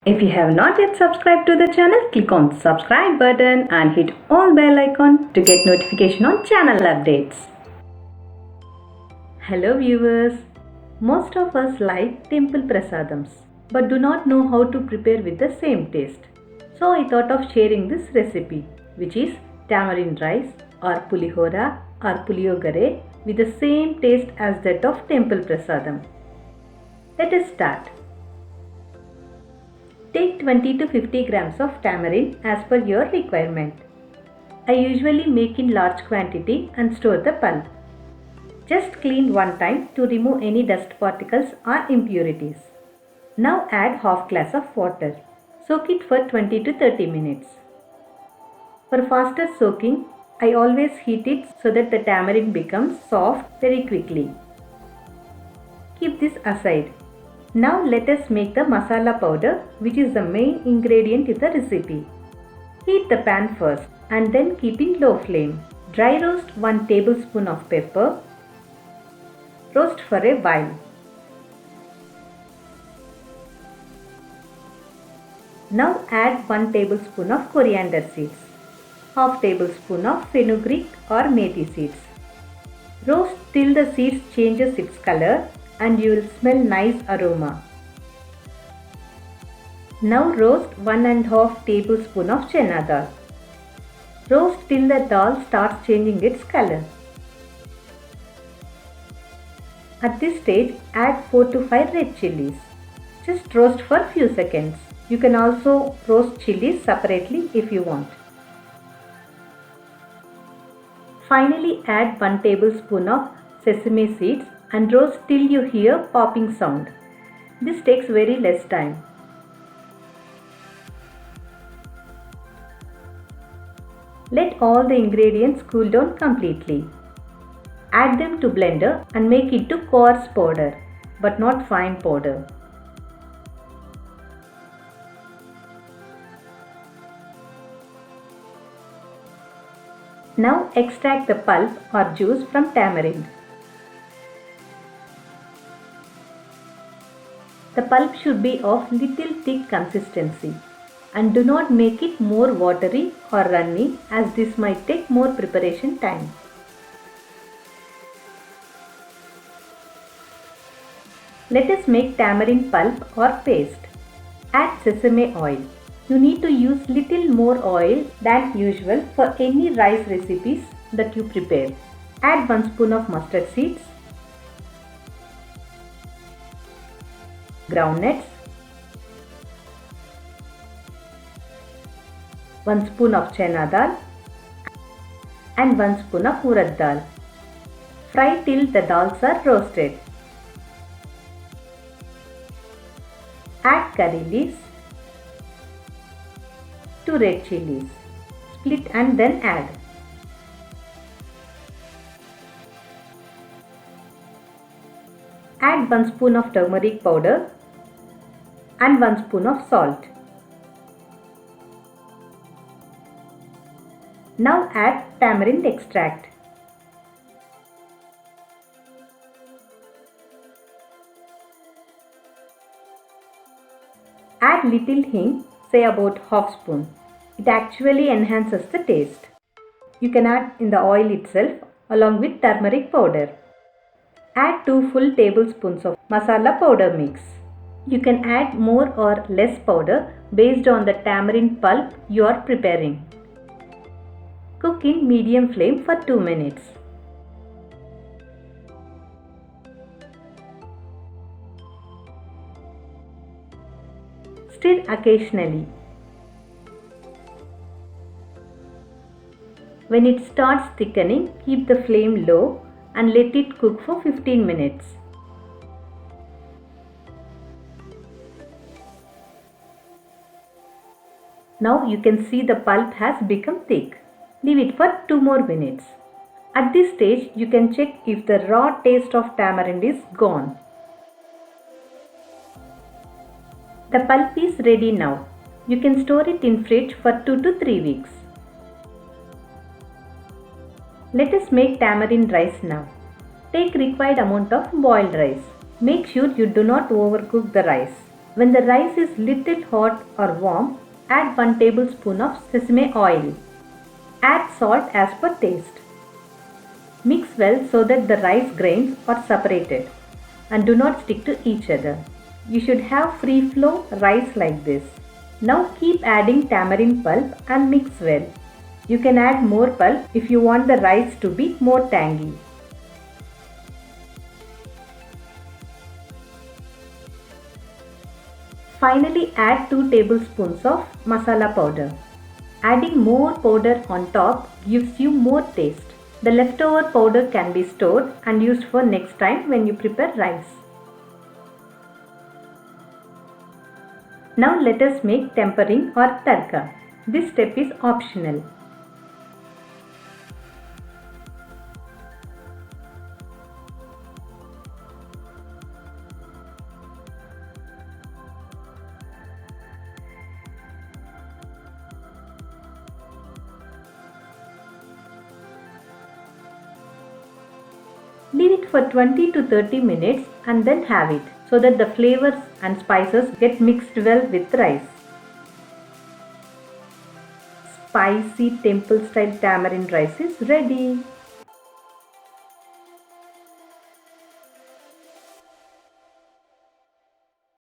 If you have not yet subscribed to the channel, click on subscribe button and hit all bell icon to get notification on channel updates. Hello viewers, most of us like temple prasadams but do not know how to prepare with the same taste. So I thought of sharing this recipe, which is tamarind rice or pulihora or puliyogare with the same taste as that of temple prasadam. Let us start. Take 20 to 50 grams of tamarind as per your requirement. I usually make in large quantity and store the pulp. Just clean one time to remove any dust particles or impurities. Now add half glass of water. Soak it for 20 to 30 minutes. For faster soaking, I always heat it so that the tamarind becomes soft very quickly. Keep this aside. Now let us make the masala powder, which is the main ingredient in the recipe. Heat the pan first and then keep in low flame. Dry roast 1 tablespoon of pepper. Roast for a while. Now add 1 tablespoon of coriander seeds, half tablespoon of fenugreek or methi seeds. Roast till the seeds changes its color and you will smell nice aroma. Now roast 1.5 tablespoon of chana dal. Roast till the dal starts changing its color. At this stage, add 4 to 5 red chilies. Just roast for few seconds. You can also roast chilies separately if you want. Finally, add 1 tablespoon of sesame seeds and roast till you hear popping sound. This takes very less time. Let all the ingredients cool down completely. Add them to blender and make it to coarse powder, but not fine powder. Now extract the pulp or juice from tamarind. The pulp should be of little thick consistency and do not make it more watery or runny, as this might take more preparation time. Let us make tamarind pulp or paste. Add sesame oil. You need to use little more oil than usual for any rice recipes that you prepare. Add 1 spoon of mustard seeds, groundnuts, 1 spoon of chana dal and 1 spoon of urad dal. Fry till the dals are roasted. Add curry leaves, 2 red chilies. Split and then add. Add 1 spoon of turmeric powder and 1 spoon of salt. Now add tamarind extract. Add little hing, say about half spoon. It actually enhances the taste. You can add in the oil itself along with turmeric powder. Add 2 full tablespoons of masala powder mix. You can add more or less powder based on the tamarind pulp you are preparing. Cook in medium flame for 2 minutes. Stir occasionally. When it starts thickening, keep the flame low and let it cook for 15 minutes. Now you can see the pulp has become thick. Leave it for 2 more minutes. At this stage, you can check if the raw taste of tamarind is gone. The pulp is ready now. You can store it in fridge for 2 to 3 weeks. Let us make tamarind rice now. Take required amount of boiled rice. Make sure you do not overcook the rice. When the rice is little hot or warm, add 1 tablespoon of sesame oil. Add salt as per taste. Mix well so that the rice grains are separated and do not stick to each other. You should have free flow rice like this. Now keep adding tamarind pulp and mix well. You can add more pulp if you want the rice to be more tangy. Finally, add 2 tablespoons of masala powder. Adding more powder on top gives you more taste. The leftover powder can be stored and used for next time when you prepare rice. Now let us make tempering or tadka. This step is optional. Leave it for 20 to 30 minutes and then have it so that the flavors and spices get mixed well with rice. Spicy temple style tamarind rice is ready.